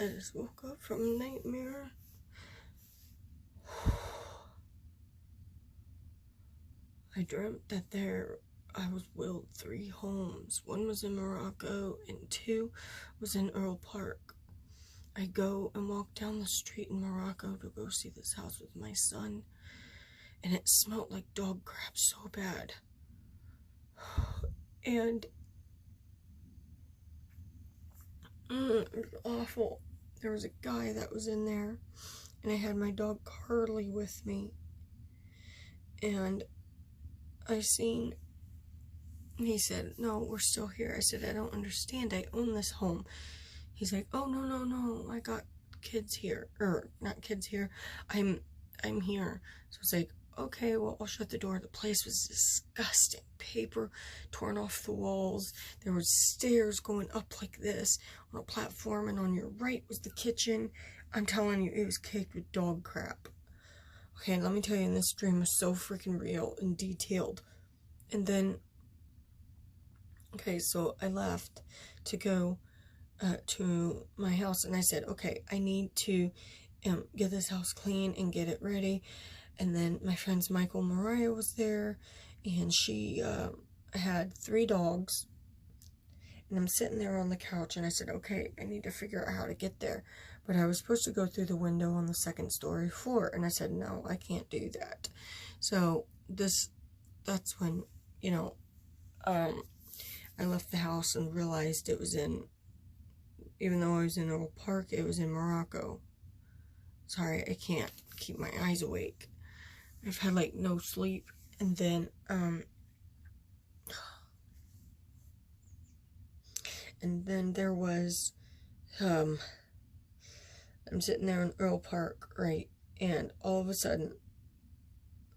I just woke up from a nightmare. I dreamt that I was willed 3 homes. 1 was in Morocco and 2 was in Earl Park. I go and walk down the street in Morocco to go see this house with my son, and it smelled like dog crap so bad. And it was awful. There was a guy that was in there, and I had my dog Carly with me, and he said, "No, we're still here." I said, "I don't understand. I own this home." He's like, "Oh, no, I got kids here, or not kids here. I'm here." So it's like, okay, well, I'll shut the door. The place was disgusting. Paper torn off the walls. There were stairs going up like this on a platform, and on your right was the kitchen. I'm telling you, it was caked with dog crap. Okay, let me tell you, this dream was so freaking real and detailed. And then, okay, so I left to go to my house, and I said, okay, I need to get this house clean and get it ready. And then my friends Michael and Mariah was there, and she had 3 dogs, and I'm sitting there on the couch, and I said, okay, I need to figure out how to get there. But I was supposed to go through the window on the 2nd story floor, and I said, no, I can't do that. So that's when, you know, I left the house and realized it was even though I was in Earl Park, it was in Morocco. Sorry, I can't keep my eyes awake. I've had like no sleep. And then there was I'm sitting there in Earl Park, right? And all of a sudden,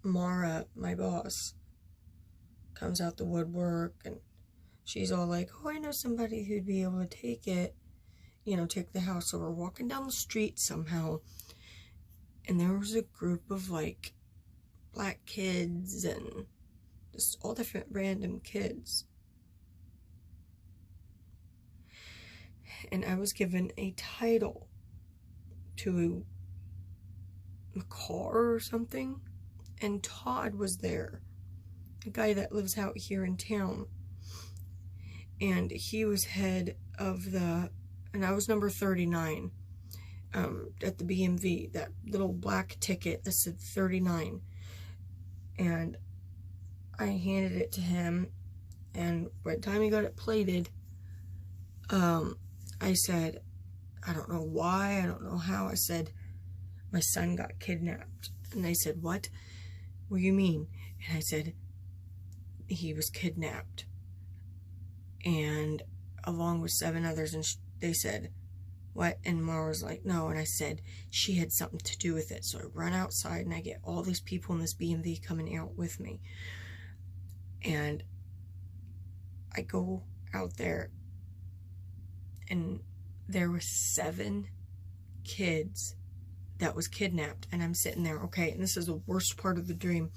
Mara, my boss, comes out the woodwork, and she's all like, "Oh, I know somebody who'd be able to take it, take the house." So we're walking down the street somehow, and there was a group of like black kids and just all different random kids. And I was given a title to a car or something, and Todd was there, a guy that lives out here in town, and he was head of and I was number 39 at the BMV, that little black ticket that said 39, and I handed it to him, and by the time he got it plated, I said, I don't know why, I don't know how, I said, my son got kidnapped. And they said, what do you mean? And I said, he was kidnapped, and along with 7 others, and they said, what? And Mara was like, no. And I said, she had something to do with it. So I run outside, and I get all these people in this BMV coming out with me, and I go out there, and there were 7 kids that was kidnapped, and I'm sitting there, okay, and this is the worst part of the dream.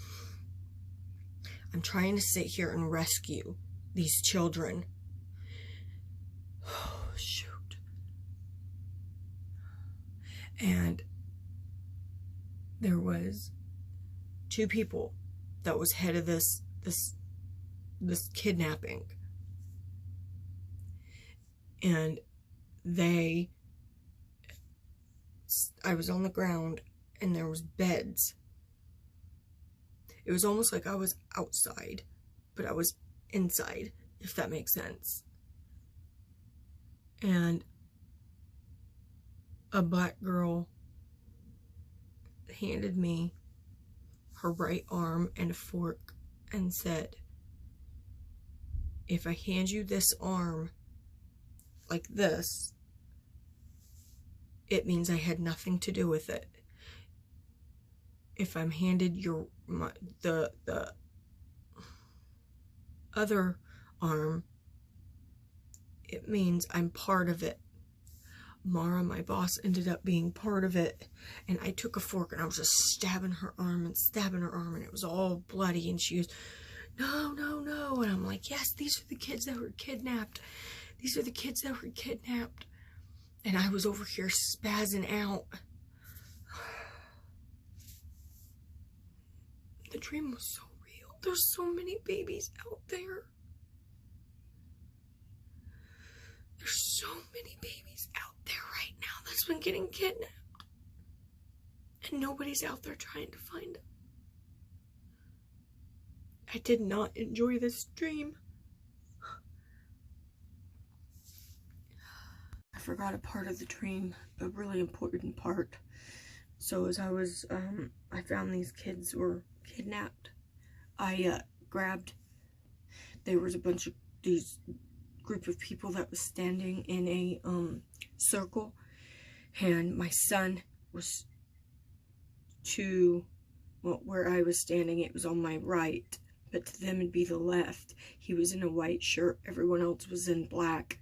I'm trying to sit here and rescue these children. Oh, shoot. And there was 2 people that was head of this kidnapping. And I was on the ground, and there was beds. It was almost like I was outside, but I was inside, if that makes sense. And a black girl handed me her right arm and a fork and said, if I hand you this arm like this, it means I had nothing to do with it. If I'm handed the other arm, it means I'm part of it. Mara, my boss, ended up being part of it, and I took a fork and I was just stabbing her arm, and it was all bloody, and she was, no, and I'm like, yes, these are the kids that were kidnapped. These are the kids that were kidnapped. And I was over here spazzing out. The dream was so real. There's so many babies out there. There's so many babies out there right now that's been getting kidnapped. And nobody's out there trying to find them. I did not enjoy this dream. I forgot a part of the dream, a really important part. So as I was, I found these kids were kidnapped. I grabbed, there was a bunch of these group of people that was standing in a circle, and my son was to, well, where I was standing, it was on my right, but to them it'd be the left. He was in a white shirt, everyone else was in black.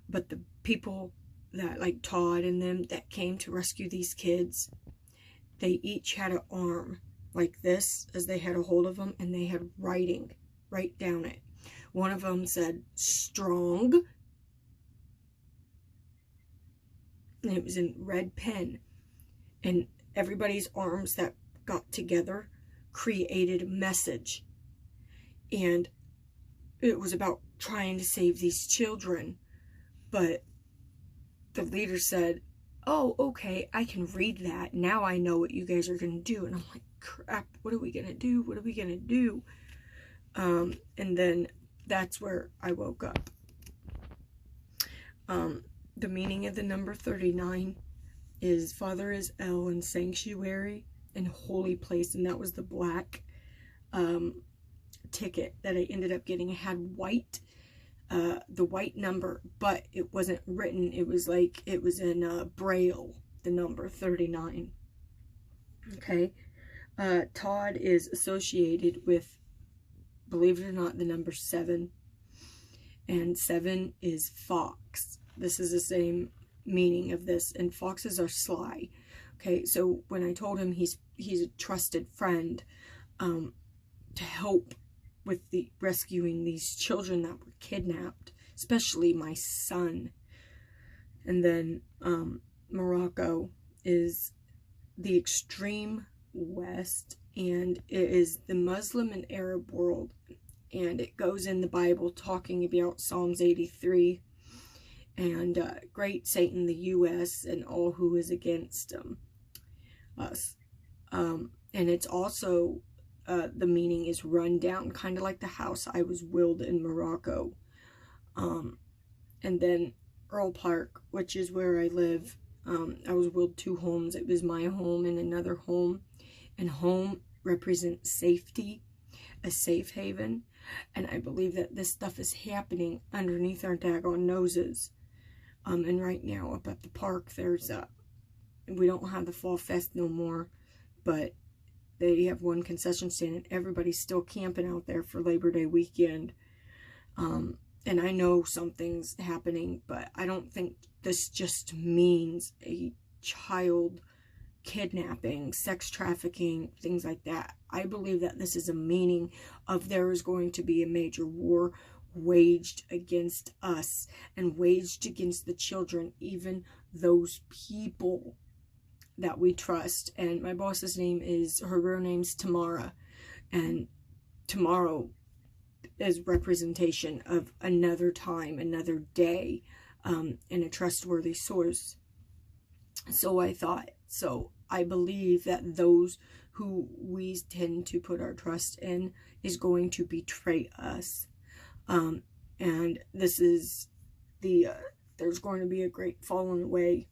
But the people that, like Todd and them, that came to rescue these kids, they each had an arm like this as they had a hold of them, and they had writing right down it. One of them said, strong, and it was in red pen, and everybody's arms that got together created a message, and it was about trying to save these children. But the leader said, oh, okay, I can read that. Now I know what you guys are going to do. And I'm like, crap, what are we going to do? What are we going to do? And then that's where I woke up. The meaning of the number 39 is Father is El in sanctuary and holy place. And that was the black ticket that I ended up getting. It had white. The white number, but it wasn't written. It was like, it was in Braille, the number 39. Okay. Todd is associated with, believe it or not, the number 7. And 7 is fox. This is the same meaning of this. And foxes are sly. Okay. So when I told him he's a trusted friend, to help with the rescuing these children that were kidnapped, especially my son. And then Morocco is the extreme west, and it is the Muslim and Arab world, and it goes in the Bible talking about Psalms 83 and great Satan, the U.S., and all who is against us. And it's also the meaning is run down, kind of like the house I was willed in Morocco. And then Earl Park, which is where I live, I was willed 2 homes. It was my home and another home. And home represents safety, a safe haven. And I believe that this stuff is happening underneath our daggone noses. And right now up at the park, there's we don't have the Fall Fest no more, but they have one concession stand, and everybody's still camping out there for Labor Day weekend. And I know something's happening, but I don't think this just means a child kidnapping, sex trafficking, things like that. I believe that this is a meaning of there is going to be a major war waged against us and waged against the children, even those people that we trust. And my boss's name is, her real name's Tamara, and tomorrow is representation of another time, another day, and a trustworthy source. So I thought, so I believe that those who we tend to put our trust in is going to betray us. And this is the, there's going to be a great falling away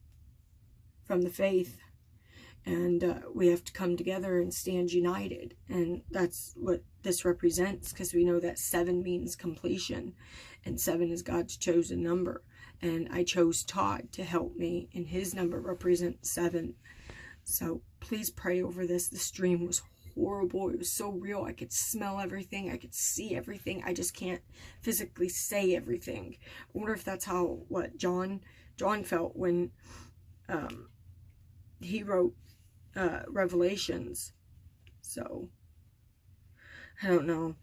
from the faith. And we have to come together and stand united. And that's what this represents, because we know that 7 means completion. And 7 is God's chosen number. And I chose Todd to help me, and his number represents 7. So please pray over this. The stream was horrible. It was so real. I could smell everything. I could see everything. I just can't physically say everything. I wonder if that's how, what John felt when he wrote Revelations. So I don't know.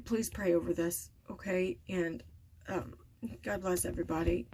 Please pray over this, okay? And God bless everybody.